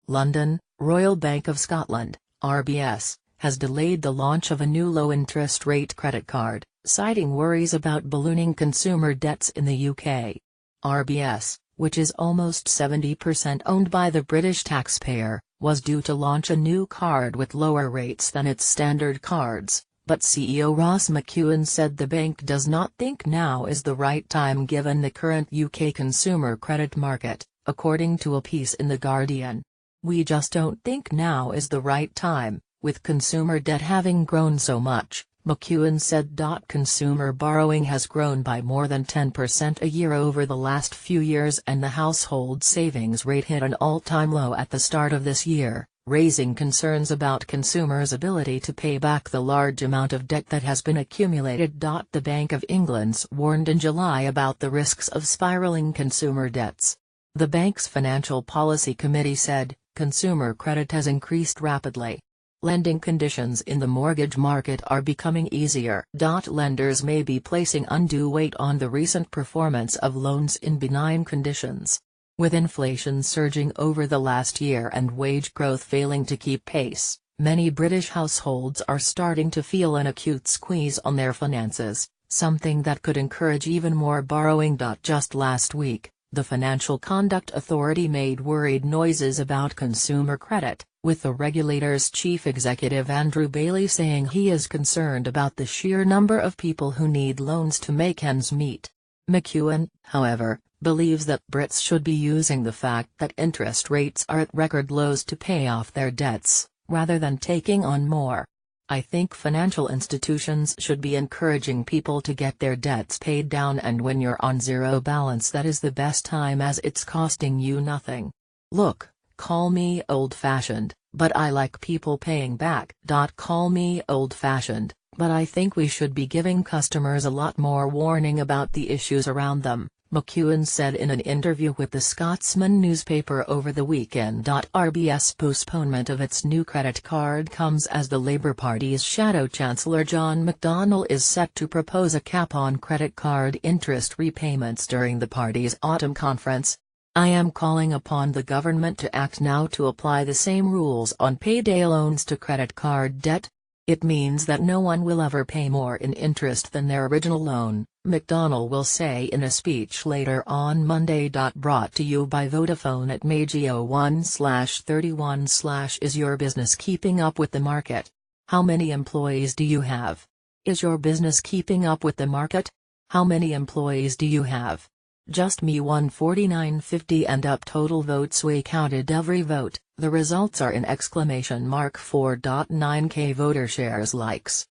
London, Royal Bank of Scotland, RBS, has delayed the launch of a new low-interest rate credit card, citing worries about ballooning consumer debts in the UK. RBS, which is almost 70% owned by the British taxpayer, was due to launch a new card with lower rates than its standard cards, but CEO Ross McEwan said the bank does not think now is the right time given the current UK consumer credit market, according to a piece in The Guardian. "We just don't think now is the right time, with consumer debt having grown so much," McEwan said. Consumer borrowing has grown by more than 10% a year over the last few years, and the household savings rate hit an all-time low at the start of this year, raising concerns about consumers' ability to pay back the large amount of debt that has been accumulated. The Bank of England's warned in July about the risks of spiraling consumer debts. The bank's Financial Policy Committee said, "Consumer credit has increased rapidly. Lending conditions in the mortgage market are becoming easier. Lenders may be placing undue weight on the recent performance of loans in benign conditions. With inflation surging over the last year and wage growth failing to keep pace, many British households are starting to feel an acute squeeze on their finances, something that could encourage even more borrowing." Just last week, the Financial Conduct Authority made worried noises about consumer credit, with the regulator's chief executive Andrew Bailey saying he is concerned about the sheer number of people who need loans to make ends meet. McEwan, however, believes that Brits should be using the fact that interest rates are at record lows to pay off their debts, rather than taking on more. "I think financial institutions should be encouraging people to get their debts paid down, and when you're on zero balance that is the best time as it's costing you nothing. Look, call me old-fashioned, but I like people paying back." Call me old-fashioned, but I think we should be giving customers a lot more warning about the issues around them, McEwan said in an interview with the Scotsman newspaper over the weekend. RBS' postponement of its new credit card comes as the Labour Party's Shadow Chancellor John McDonnell is set to propose a cap on credit card interest repayments during the party's autumn conference. "I am calling upon the government to act now to apply the same rules on payday loans to credit card debt. It means that no one will ever pay more in interest than their original loan," McDonnell will say in a speech later on Monday. Brought to you by Vodafone at Magio1/31/ Is your business keeping up with the market? How many employees do you have? Is your business keeping up with the market? How many employees do you have? Just me 149.50 and up total votes. We counted every vote, the results are in ! 4.9K voter shares likes.